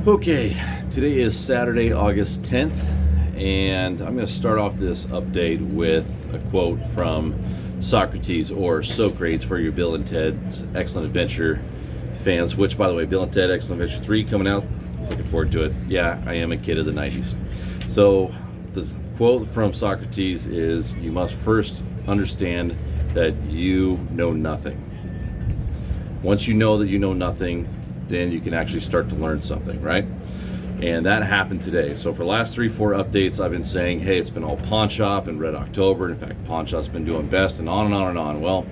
Okay, today is Saturday, August 10th, and I'm going to start off this update with a quote from Socrates, or Socrates for your Bill and Ted's Excellent Adventure fans, which, by the way, Bill and Ted Excellent Adventure 3 coming out. Looking forward to it. Yeah, I am a kid of the 90s. So, the quote from Socrates is, "You must first understand that you know nothing. Once you know that you know nothing, then you can actually start to learn something," right? And that happened today. So for the last 3-4 updates, I've been saying, hey, it's been all Pawn Shop and Red October. In fact, Pawn Shop's been doing best, and on and on and on. Well,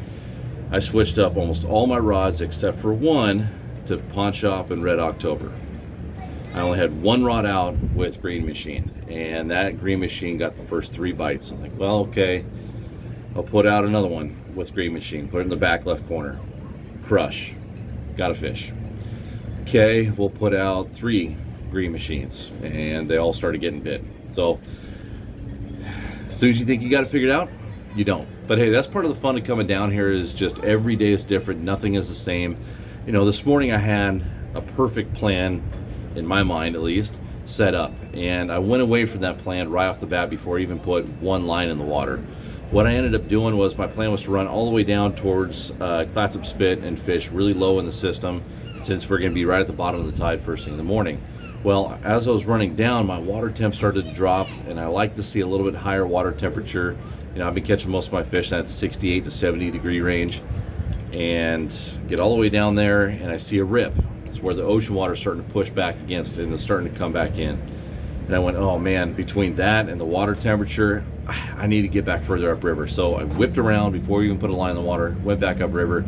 I switched up almost all my rods except for one to Pawn Shop and Red October. I only had one rod out with Green Machine, and that Green Machine got the first 3 bites. I'm like, well, okay, I'll put out another one with Green Machine, put it in the back left corner. Crush, got a fish. Okay, we'll put out 3 Green Machines, and they all started getting bit. So as soon as you think you got it figured out, you don't. But hey, that's part of the fun of coming down here, is just every day is different. Nothing is the same. You know, this morning I had a perfect plan, in my mind at least, set up, and I went away from that plan right off the bat before I even put one line in the water. What I ended up doing was, my plan was to run all the way down towards Clatsop Spit and fish really low in the system, since we're going to be right at the bottom of the tide first thing in the morning. Well, as I was running down, my water temp started to drop, and I like to see a little bit higher water temperature. You know, I've been catching most of my fish in that 68 to 70 degree range, and get all the way down there, and I see a rip. It's where the ocean water is starting to push back against it, and it's starting to come back in. And I went, oh man, between that and the water temperature, I need to get back further upriver. So I whipped around before we even put a line in the water, went back upriver,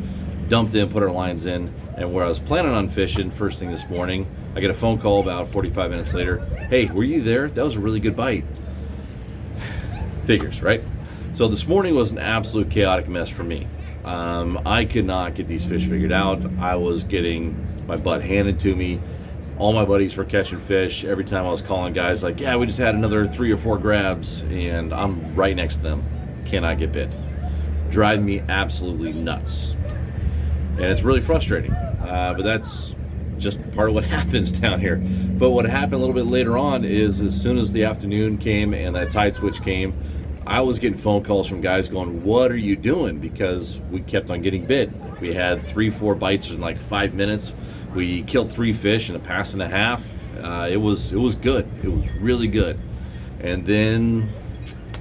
dumped in, put our lines in, and where I was planning on fishing first thing this morning, I get a phone call about 45 minutes later. Hey, were you there? That was a really good bite. Figures, right? So this morning was an absolute chaotic mess for me. I could not get these fish figured out. I was getting my butt handed to me. All my buddies were catching fish. Every time I was calling guys like, yeah, we just had another 3 or 4 grabs, and I'm right next to them. Cannot get bit. Driving me absolutely nuts. And it's really frustrating. But that's just part of what happens down here. But what happened a little bit later on is, as soon as the afternoon came and that tide switch came, I was getting phone calls from guys going, what are you doing? Because we kept on getting bit. We had 3-4 bites in like 5 minutes. We killed 3 fish in a pass and a half. It was good. It was really good. And then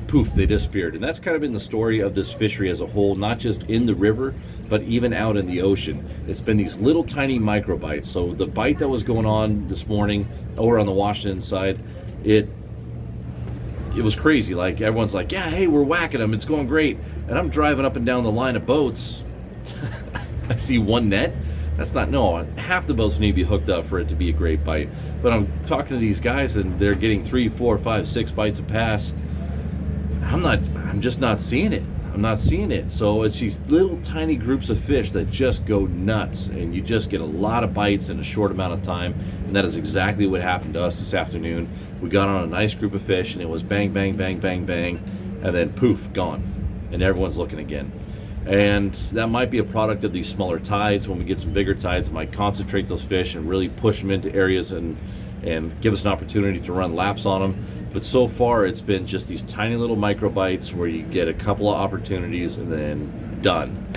poof, they disappeared. And that's kind of been the story of this fishery as a whole, not just in the river, but even out in the ocean. It's been these little tiny micro bites. So the bite that was going on this morning over on the Washington side, it was crazy. Like, everyone's like, yeah, hey, we're whacking them, it's going great. And I'm driving up and down the line of boats. I see one net. That's not, no, half the boats need to be hooked up for it to be a great bite. But I'm talking to these guys, and they're getting 3, 4, 5, 6 bites a pass. I'm just not seeing it. I'm not seeing it. So it's these little tiny groups of fish that just go nuts, and you just get a lot of bites in a short amount of time. And that is exactly what happened to us this afternoon. We got on a nice group of fish, and it was bang, bang, bang, bang, bang, and then poof, gone. And everyone's looking again. And that might be a product of these smaller tides. When we get some bigger tides, it might concentrate those fish and really push them into areas and give us an opportunity to run laps on them. But so far, it's been just these tiny little micro bites where you get a couple of opportunities and then done.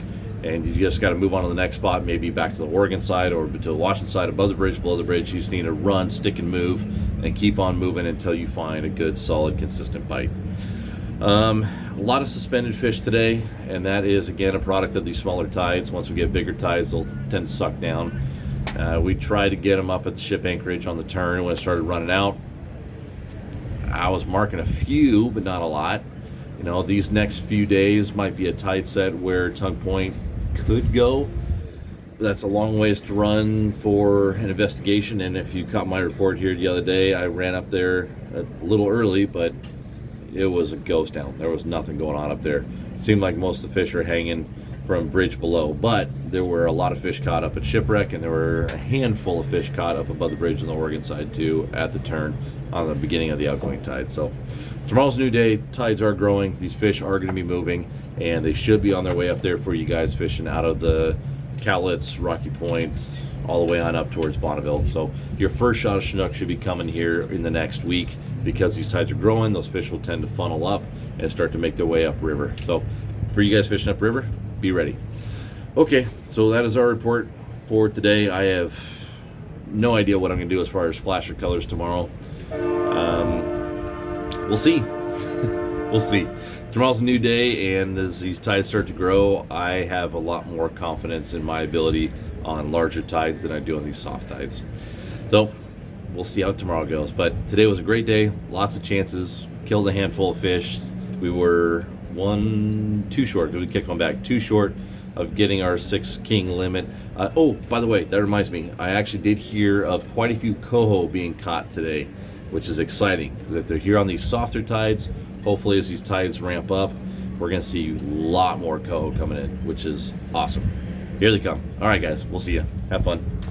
And you just got to move on to the next spot, maybe back to the Oregon side or to the Washington side, above the bridge, below the bridge. You just need to run, stick and move, and keep on moving until you find a good, solid, consistent bite. A lot of suspended fish today, and that is, again, a product of these smaller tides. Once we get bigger tides, they'll tend to suck down. We tried to get them up at the ship anchorage on the turn, and when it started running out, I was marking a few, but not a lot. You know, these next few days might be a tide set where tongue point could go. That's a long ways to run for an investigation, and if you caught my report here the other day, I ran up there a little early, but it was a ghost town. There was nothing going on up there. It seemed like most of the fish are hanging from bridge below, but there were a lot of fish caught up at Shipwreck, and there were a handful of fish caught up above the bridge on the Oregon side too at the turn on the beginning of the outgoing tide. So tomorrow's a new day. Tides are growing. These fish are going to be moving, and they should be on their way up there for you guys fishing out of the Cowlitz, Rocky Point, all the way on up towards Bonneville. So your first shot of Chinook should be coming here in the next week, because these tides are growing. Those fish will tend to funnel up and start to make their way upriver. So for you guys fishing upriver, be ready. Okay, so that is our report for today. I have no idea what I'm going to do as far as flasher colors tomorrow. We'll see. We'll see. Tomorrow's a new day, and as these tides start to grow, I have a lot more confidence in my ability on larger tides than I do on these soft tides. So we'll see how tomorrow goes. But today was a great day. Lots of chances. Killed a handful of fish. We were too short. We kicked one back. Too short of getting our 6 king limit. Oh, by the way, that reminds me. I actually did hear of quite a few coho being caught today, which is exciting, because if they're here on these softer tides, hopefully as these tides ramp up, we're going to see a lot more coho coming in, which is awesome. Here they come. All right, guys, we'll see you. Have fun.